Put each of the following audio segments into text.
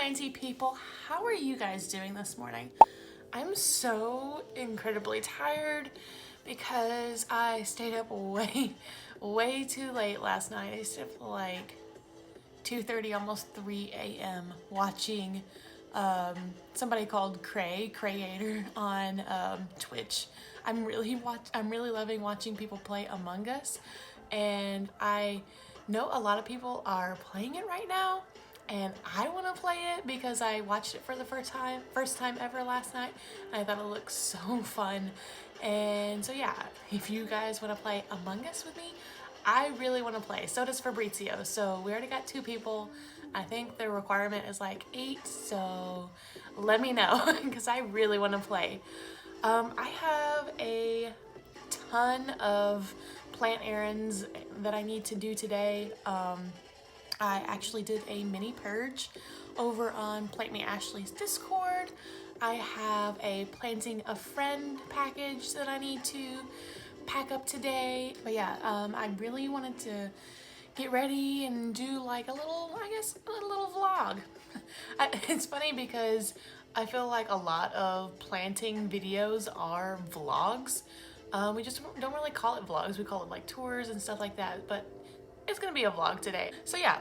planty people, how are you guys doing this morning? I'm so incredibly tired because I stayed up way too late last night. I stayed up till like 2:30, almost 3 a.m. watching somebody called Creator on Twitch. I'm really loving watching people play Among Us, and I know a lot of people are playing it right now, and I want to play it because I watched it for the first time ever last night. And I thought it looked so fun, and so yeah, if you guys want to play Among Us with me, I really want to play. So does Fabrizio. So we already got 2 people. I think the requirement is like 8, so let me know because I really want to play. I have a ton of plant errands that I need to do today. I actually did a mini purge over on Plant Me Ashley's Discord. I have a planting a friend package that I need to pack up today. But yeah, I really wanted to get ready and do like a little, a little vlog. It's funny because I feel like a lot of planting videos are vlogs. We just don't really call it vlogs. We call it like tours and stuff like that, but it's gonna be a vlog today. So yeah,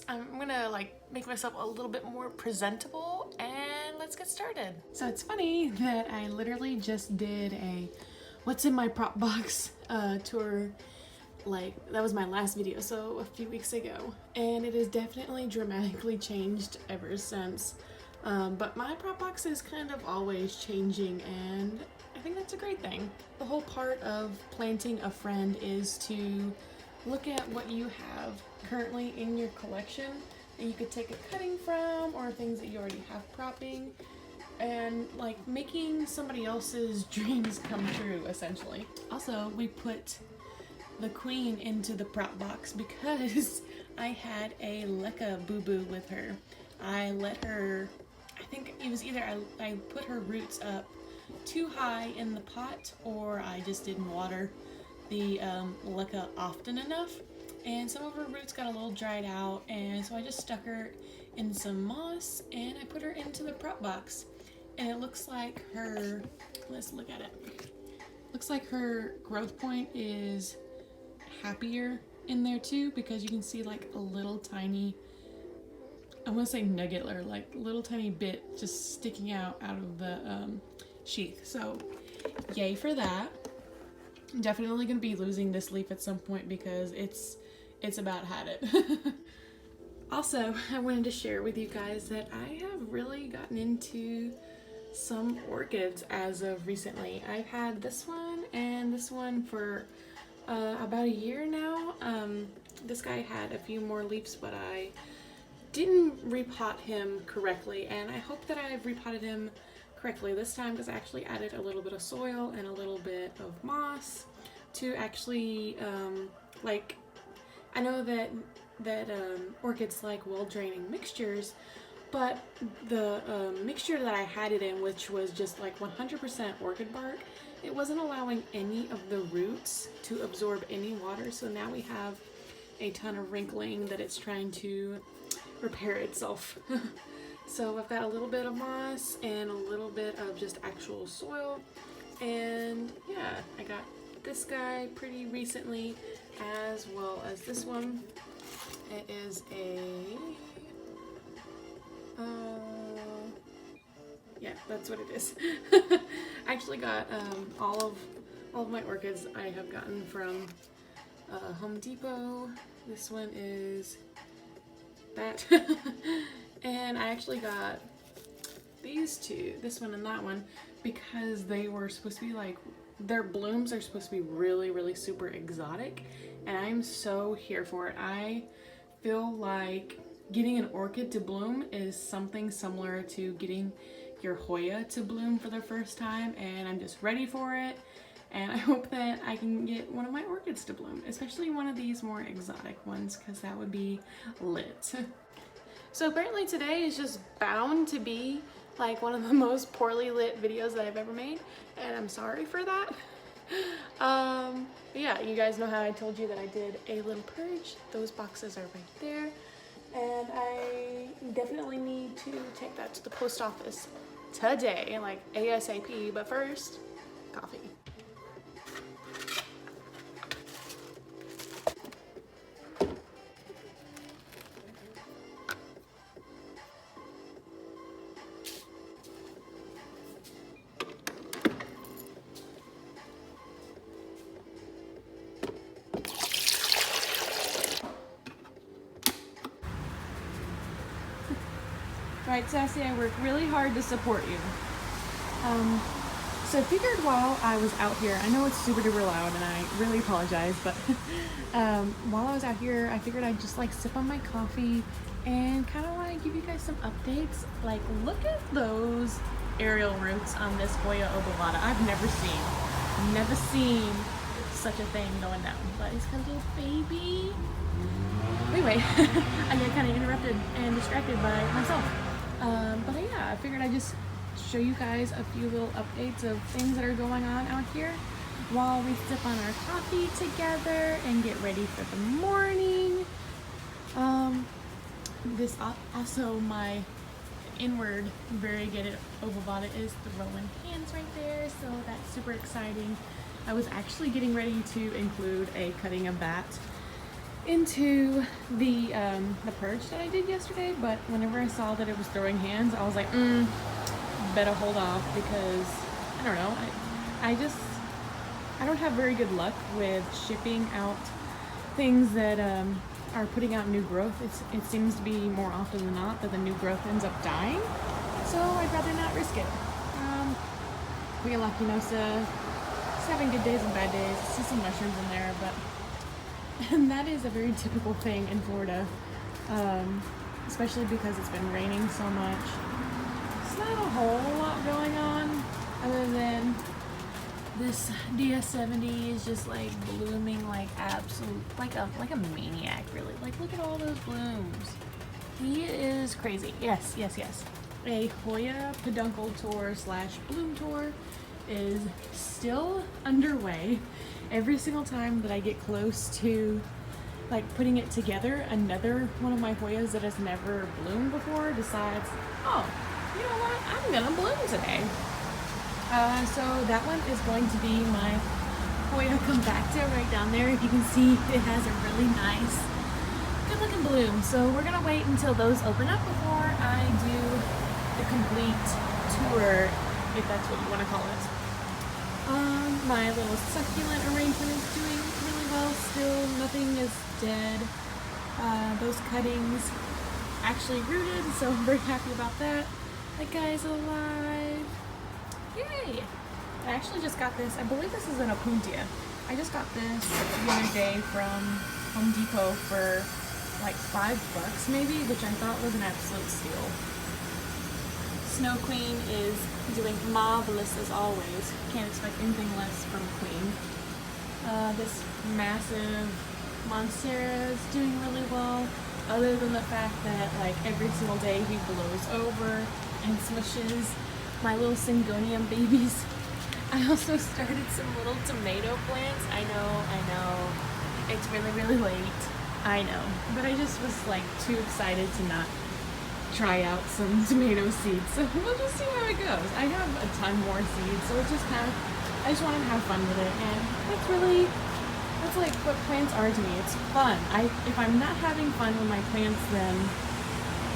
I'm gonna like make myself a little bit more presentable and let's get started. So it's funny that I literally just did a what's in my prop box tour. Like that was my last video, so a few weeks ago, and it has definitely dramatically changed ever since. But my prop box is kind of always changing, and I think that's a great thing. The whole part of planting a friend is to look at what you have currently in your collection that you could take a cutting from, or things that you already have propping, and like making somebody else's dreams come true, essentially. Also, we put the queen into the prop box because I had a Lekka boo-boo with her. I let her, I think it was either I put her roots up too high in the pot, or I just didn't water the Lekka often enough, and some of her roots got a little dried out, and so I just stuck her in some moss and I put her into the prop box, and it looks like her, let's look at it, looks like her growth point is happier in there too, because you can see like a little tiny, I want to say nugget, or like little tiny bit just sticking out of the sheath. So yay for that. I'm definitely gonna be losing this leaf at some point because it's about had it. Also, I wanted to share with you guys that I have really gotten into some orchids as of recently. I've had this one and this one for about a year now. This guy had a few more leaves, but I didn't repot him correctly, and I hope that I've repotted him correctly this time, because I actually added a little bit of soil and a little bit of moss to actually like, I know that orchids like well draining mixtures, but the mixture that I had it in, which was just like 100% orchid bark, it wasn't allowing any of the roots to absorb any water, so now we have a ton of wrinkling that it's trying to repair itself. So I've got a little bit of moss and a little bit of just actual soil, and yeah, I got this guy pretty recently, as well as this one. It is a yeah, that's what it is. I actually got all of my orchids I have gotten from Home Depot. This one is that. And I actually got these two, this one and that one, because they were supposed to be like, their blooms are supposed to be really super exotic, and I'm so here for it. I feel like getting an orchid to bloom is something similar to getting your Hoya to bloom for the first time, and I'm just ready for it, and I hope that I can get one of my orchids to bloom, especially one of these more exotic ones, because that would be lit. So apparently today is just bound to be like one of the most poorly lit videos that I've ever made, and I'm sorry for that. But yeah, you guys know how I told you that I did a little purge. Those boxes are right there. And I definitely need to take that to the post office today, like ASAP. But first, coffee. Right, Sassy, I work really hard to support you. So I figured while I was out here, I know it's super duper loud and I really apologize, but while I was out here, I figured I'd just like sip on my coffee and kind of want to give you guys some updates. Like, look at those aerial roots on this Hoya obovata. I've never seen such a thing going down, but he's got a little baby. Anyway, I got kind of interrupted and distracted by myself. But yeah, I figured I'd just show you guys a few little updates of things that are going on out here while we sip on our coffee together and get ready for the morning. This also my inward variegated obovata is throwing hands right there, so that's super exciting. I was actually getting ready to include a cutting a bat into the purge that I did yesterday, but whenever I saw that it was throwing hands, I was like, better hold off, because I don't know, I don't have very good luck with shipping out things that are putting out new growth. It seems to be more often than not that the new growth ends up dying, so I'd rather not risk it. We got Lactinosa. It's having good days and bad days. I see some mushrooms in there, but and that is a very typical thing in Florida, especially because it's been raining so much. It's not a whole lot going on other than this DS70 is just like blooming like absolute, like a maniac, really. Like, look at all those blooms. He is crazy. Yes. A Hoya peduncle tour / bloom tour is still underway. Every single time that I get close to like putting it together, another one of my Hoyas that has never bloomed before decides, oh, you know what, I'm gonna bloom today. So that one is going to be my Hoya compacta right down there. If you can see, it has a really nice, good looking bloom. So we're gonna wait until those open up before I do the complete tour, if that's what you want to call it. My little succulent arrangement is doing really well still. Nothing is dead. Those cuttings actually rooted, so I'm very happy about that. That guy's alive. Yay! I actually just got this. I believe this is an opuntia. I just got this the other day from Home Depot for like $5 maybe, which I thought was an absolute steal. Snow Queen is doing marvelous as always. Can't expect anything less from Queen. This massive Monstera is doing really well, other than the fact that like every single day he blows over and smushes my little Syngonium babies. I also started some little tomato plants. I know, it's really late. I know, but I just was like too excited to not try out some tomato seeds, so we'll just see how it goes. I have a ton more seeds, so it's just kind of, I just want to have fun with it, and that's like what plants are to me. It's fun. If I'm not having fun with my plants, then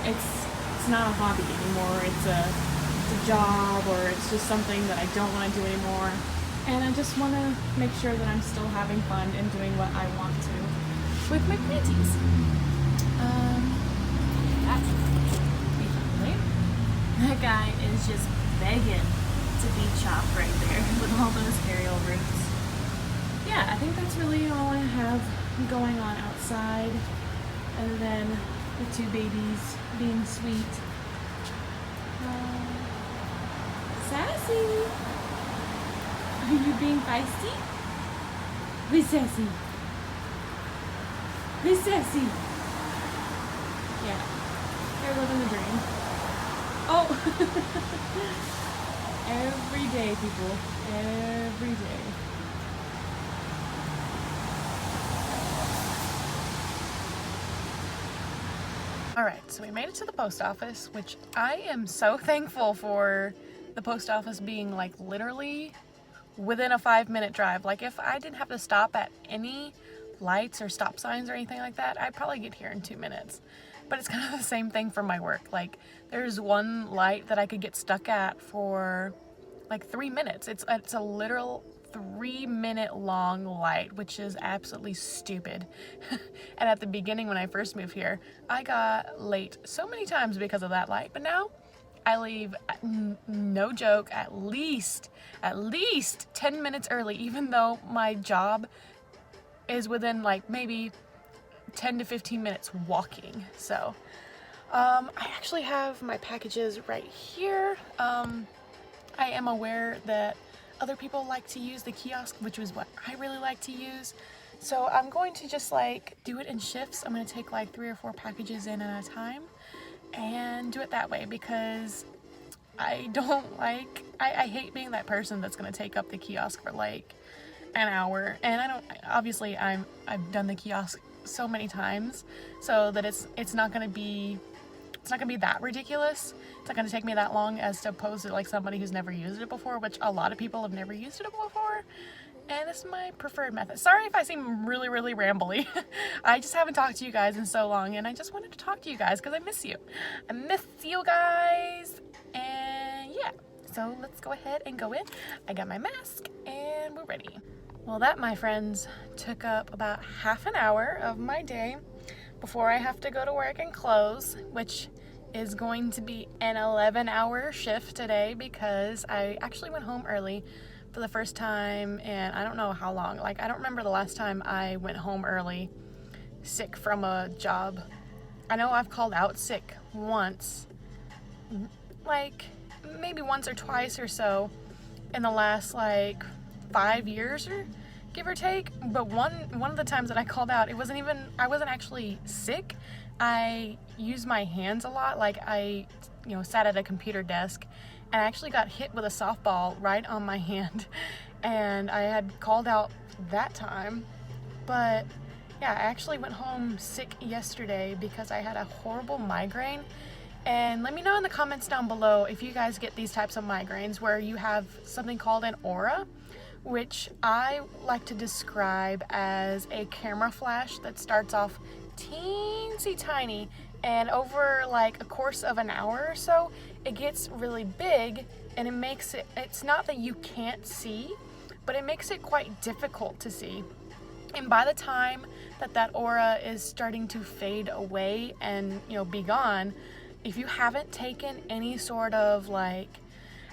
it's not a hobby anymore. It's a job, or it's just something that I don't want to do anymore, and I just want to make sure that I'm still having fun and doing what I want to with my planties. That guy is just begging to be chopped right there with all those aerial roots. Yeah, I think that's really all I have going on outside, other than the two babies being sweet. Sassy! Are you being feisty? Be sassy. Be sassy. Yeah, they're living the dream. Oh! Every day, people. Every day. Alright, so we made it to the post office, which I am so thankful for the post office being like literally within a 5-minute drive. Like if I didn't have to stop at any lights or stop signs or anything like that, I'd probably get here in 2 minutes. But it's kind of the same thing for my work. Like there's one light that I could get stuck at for like 3 minutes. It's a literal 3-minute long light, which is absolutely stupid. And at the beginning when I first moved here, I got late so many times because of that light, but now I leave, no joke, at least 10 minutes early, even though my job is within like maybe 10 to 15 minutes walking. So I actually have my packages right here. I am aware that other people like to use the kiosk, which is what I really like to use. So I'm going to just like do it in shifts. I'm going to take like 3 or 4 packages in at a time and do it that way, because I don't like, I hate being that person that's going to take up the kiosk for like an hour. And I don't, obviously I've done the kiosk so many times so that it's not going to be that ridiculous. It's not going to take me that long as opposed to like somebody who's never used it before, which a lot of people have never used it before. And this is my preferred method. Sorry if I seem really, really rambly. I just haven't talked to you guys in so long, and I just wanted to talk to you guys because I miss you. I miss you guys. And yeah, so let's go ahead and go in. I got my mask and we're ready. Well, that, my friends, took up about half an hour of my day before I have to go to work and close, which is going to be an 11-hour shift today because I actually went home early for the first time and I don't know how long. Like, I don't remember the last time I went home early sick from a job. I know I've called out sick once, like maybe once or twice or so in the last like 5 years, or give or take. But one of the times that I called out, I wasn't actually sick. I used my hands a lot. Like I, sat at a computer desk and I actually got hit with a softball right on my hand, and I had called out that time. But yeah, I actually went home sick yesterday because I had a horrible migraine. And let me know in the comments down below if you guys get these types of migraines where you have something called an aura, which I like to describe as a camera flash that starts off teensy tiny, and over like a course of an hour or so it gets really big, and it's not that you can't see, but it makes it quite difficult to see. And by the time that aura is starting to fade away and be gone, if you haven't taken any sort of like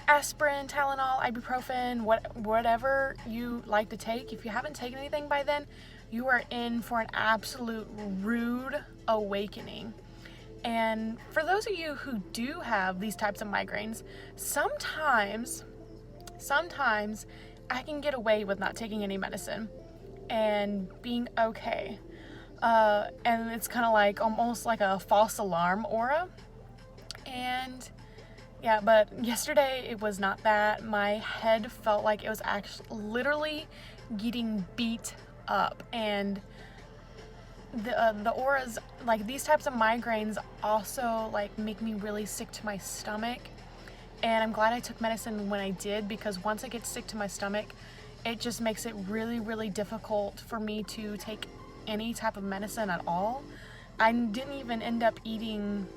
aspirin, Tylenol, ibuprofen, whatever you like to take, if you haven't taken anything by then, you are in for an absolute rude awakening. And for those of you who do have these types of migraines, sometimes I can get away with not taking any medicine and being okay. And it's kind of like almost like a false alarm aura. And yeah, but yesterday it was not that. My head felt like it was actually literally getting beat up, and the auras, like these types of migraines also like make me really sick to my stomach. And I'm glad I took medicine when I did, because once I get sick to my stomach, it just makes it really, really difficult for me to take any type of medicine at all. I didn't even end up eating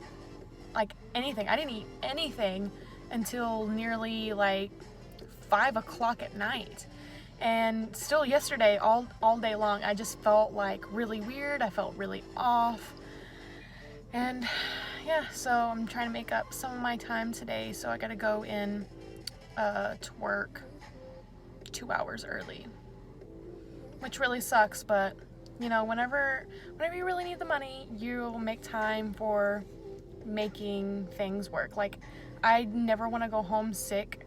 like anything. I didn't eat anything until nearly like 5 o'clock at night. And still yesterday, all day long, I just felt like really weird. I felt really off. And yeah, so I'm trying to make up some of my time today. So I gotta go in to work 2 hours early, which really sucks. But whenever you really need the money, you'll make time for making things work. Like, I never want to go home sick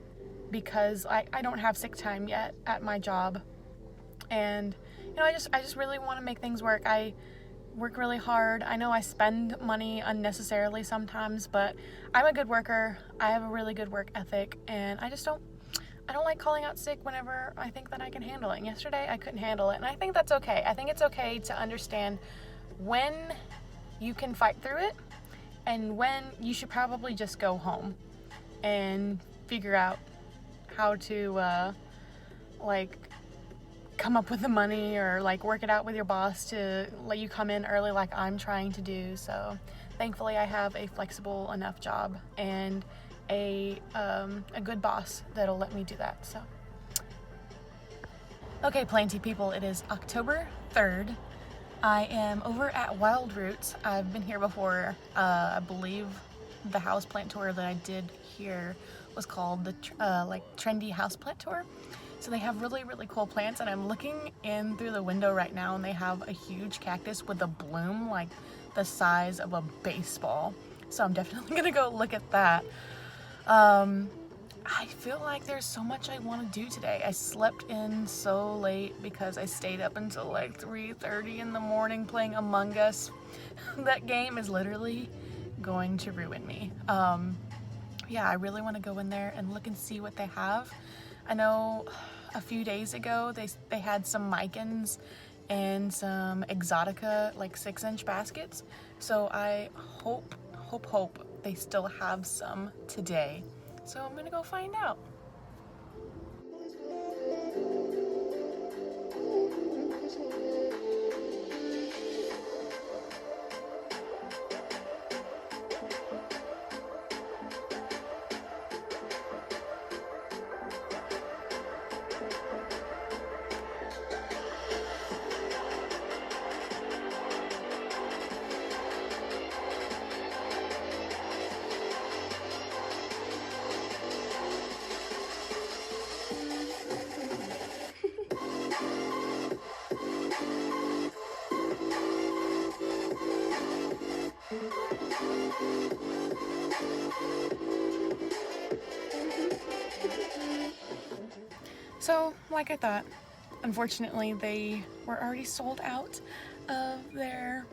because I don't have sick time yet at my job. And I just really want to make things work. I work really hard. I know I spend money unnecessarily sometimes, but I'm a good worker. I have a really good work ethic, and I don't like calling out sick whenever I think that I can handle it. And yesterday I couldn't handle it, and I think that's okay. I think it's okay to understand when you can fight through it and when you should probably just go home and figure out how to like come up with the money, or like work it out with your boss to let you come in early like I'm trying to do. So thankfully I have a flexible enough job and a good boss that'll let me do that. So okay, Planty people, it is October 3rd. I am over at Wild Roots. I've been here before. I believe the houseplant tour that I did here was called the trendy houseplant tour. So they have really, really cool plants, and I'm looking in through the window right now and they have a huge cactus with a bloom like the size of a baseball. So I'm definitely gonna go look at that. I feel like there's so much I want to do today. I slept in so late because I stayed up until like 3:30 in the morning playing Among Us. That game is literally going to ruin me. Yeah, I really want to go in there and look and see what they have. I know a few days ago they had some micans and some exotica, like 6-inch baskets. So I hope they still have some today. So I'm gonna go find out. So, like I thought, unfortunately they were already sold out of their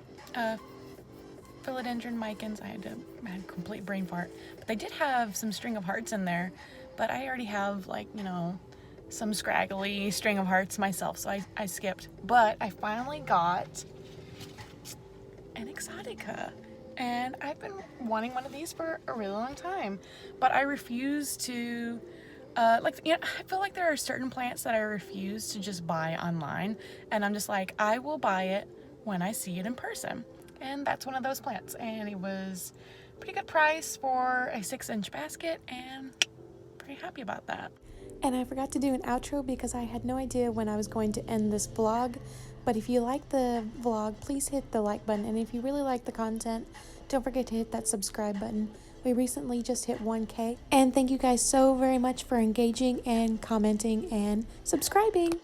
philodendron micans. I had a complete brain fart. But they did have some string of hearts in there, but I already have, like, you know, some scraggly string of hearts myself, so I skipped. But I finally got an exotica, and I've been wanting one of these for a really long time, but I refuse to I feel like there are certain plants that I refuse to just buy online, and I'm just like, I will buy it when I see it in person. And that's one of those plants, and it was a pretty good price for a 6-inch basket, and pretty happy about that. And I forgot to do an outro because I had no idea when I was going to end this vlog. But if you like the vlog, please hit the like button. And if you really like the content, don't forget to hit that subscribe button. We recently just hit 1K. And thank you guys so very much for engaging and commenting and subscribing.